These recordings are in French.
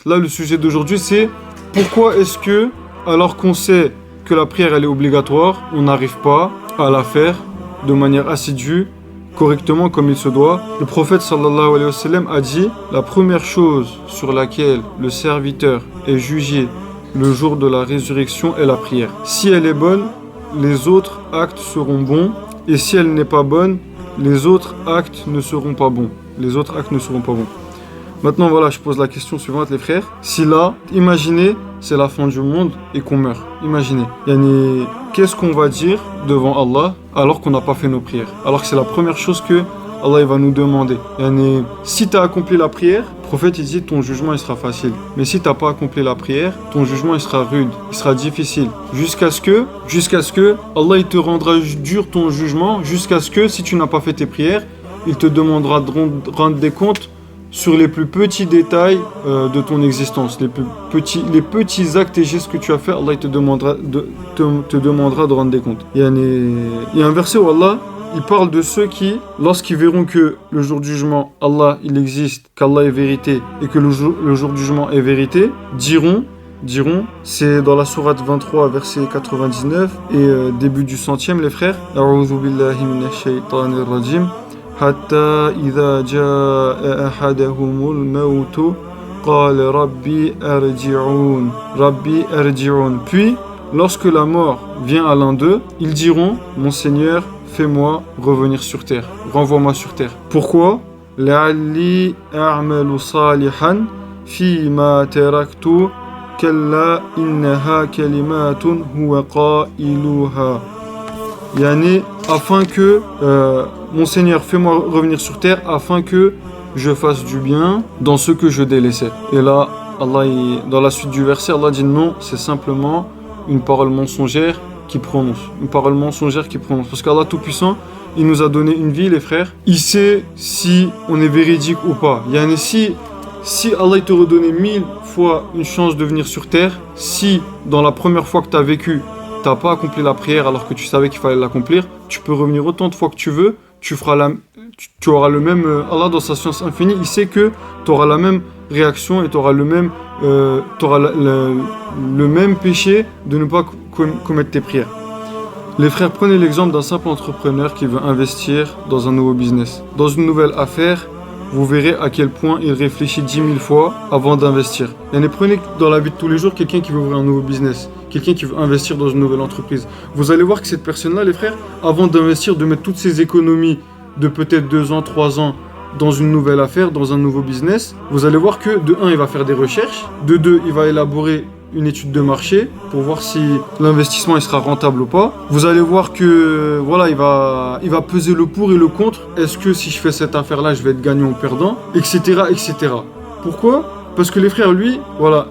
Là, le sujet d'aujourd'hui, c'est pourquoi est-ce que, alors qu'on sait que la prière, elle est obligatoire, on n'arrive pas à la faire de manière assidue, correctement comme il se doit. Le prophète sallallahu alayhi wa sallam a dit la première chose sur laquelle le serviteur est jugé le jour de la résurrection est la prière. Si elle est bonne, les autres actes seront bons, et si elle n'est pas bonne, les autres actes ne seront pas bons. Les autres actes ne seront pas bons. Maintenant, voilà, je pose la question suivante, les frères. Si là, imaginez, c'est la fin du monde et qu'on meurt. Imaginez. Yani, qu'est-ce qu'on va dire devant Allah alors qu'on n'a pas fait nos prières? Alors que c'est la première chose que Allah il va nous demander. Yani, si tu as accompli la prière, le prophète il dit ton jugement il sera facile. Mais si tu n'as pas accompli la prière, ton jugement il sera rude, il sera difficile. Jusqu'à ce que Allah il te rendra dur ton jugement, jusqu'à ce que si tu n'as pas fait tes prières, il te demandera de rendre des comptes sur les plus petits détails de ton existence, les petits actes et gestes que tu as fait, Allah il te demandera de rendre des comptes. Il y a un verset où Allah il parle de ceux qui, lorsqu'ils verront que le jour du jugement, Allah il existe, qu'Allah est vérité et que le jour du jugement est vérité, diront, c'est dans la sourate 23, verset 99 et début du 100e, les frères. A'udhu billahi minash shaitanir rajim. حتى إذا جاء أحدهم الموت قال ربي أرجعون. Puis, lorsque la mort vient à l'un d'eux, ils diront mon Seigneur, fais-moi revenir sur terre, renvoie-moi sur terre. Pourquoi? لعلي أعمل صالحا فيما تركت كلا إنها كلمات هو قائلها. Yani, afin que mon Seigneur, fais-moi revenir sur terre, afin que je fasse du bien dans ce que je délaissais. Et là, Allah, dans la suite du verset, Allah dit non, c'est simplement une parole mensongère qui prononce. Une parole mensongère qui prononce. Parce qu'Allah Tout-Puissant, il nous a donné une vie, les frères. Il sait si on est véridique ou pas. Yani, si Allah te redonnait 1000 fois une chance de venir sur terre, si dans la première fois que tu as vécu, tu n'as pas accompli la prière alors que tu savais qu'il fallait l'accomplir, tu peux revenir autant de fois que tu veux, tu auras le même... Allah, dans sa science infinie, il sait que tu auras la même réaction et tu auras le même péché de ne pas commettre tes prières. Les frères, prenez l'exemple d'un simple entrepreneur qui veut investir dans un nouveau business. Dans une nouvelle affaire, vous verrez à quel point il réfléchit 10 000 fois avant d'investir. Et prenez dans la vie de tous les jours quelqu'un qui veut ouvrir un nouveau business, quelqu'un qui veut investir dans une nouvelle entreprise. Vous allez voir que cette personne-là, les frères, avant d'investir, de mettre toutes ses économies de peut-être 2 ans, 3 ans dans une nouvelle affaire, dans un nouveau business, vous allez voir que de 1, il va faire des recherches, de 2, il va élaborer une étude de marché pour voir si l'investissement il sera rentable ou pas. Vous allez voir que voilà, il va peser le pour et le contre. Est-ce que si je fais cette affaire-là, je vais être gagnant ou perdant, etc., etc. Pourquoi? Parce que les frères, lui, voilà,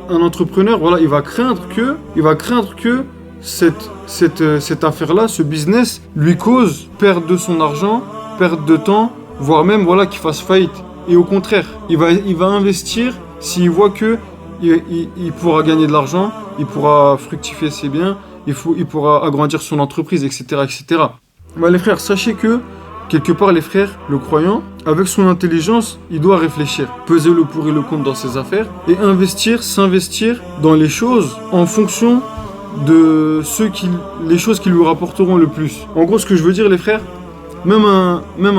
un entrepreneur, voilà, il va craindre que cette affaire-là, ce business, lui cause perte de son argent, perte de temps, voire même voilà qu'il fasse faillite. Et au contraire, il va investir s'il voit que il pourra gagner de l'argent, il pourra fructifier ses biens, il pourra agrandir son entreprise, etc., etc. Bah, les frères, sachez que quelque part, les frères, le croyant, avec son intelligence, il doit réfléchir, peser le pour et le contre dans ses affaires et s'investir dans les choses en fonction de les choses qui lui rapporteront le plus. En gros, ce que je veux dire, les frères, même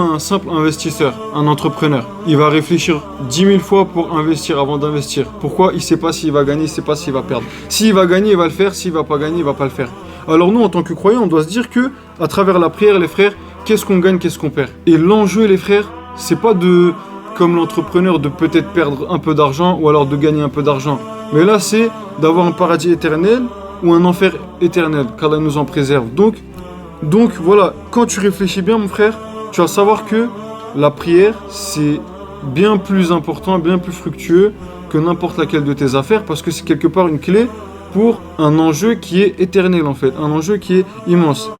un simple investisseur, un entrepreneur, il va réfléchir 10 000 fois pour investir avant d'investir. Pourquoi? Il ne sait pas s'il va gagner, il ne sait pas s'il va perdre. S'il va gagner, il va le faire. S'il ne va pas gagner, il ne va pas le faire. Alors nous, en tant que croyants, on doit se dire que, à travers la prière, les frères, qu'est-ce qu'on gagne, qu'est-ce qu'on perd? Et l'enjeu, les frères, c'est pas comme l'entrepreneur, de peut-être perdre un peu d'argent ou alors de gagner un peu d'argent. Mais là, c'est d'avoir un paradis éternel ou un enfer éternel, qu'Allah nous en préserve. Donc voilà, quand tu réfléchis bien, mon frère, tu vas savoir que la prière, c'est bien plus important, bien plus fructueux que n'importe laquelle de tes affaires, parce que c'est quelque part une clé pour un enjeu qui est éternel en fait, un enjeu qui est immense.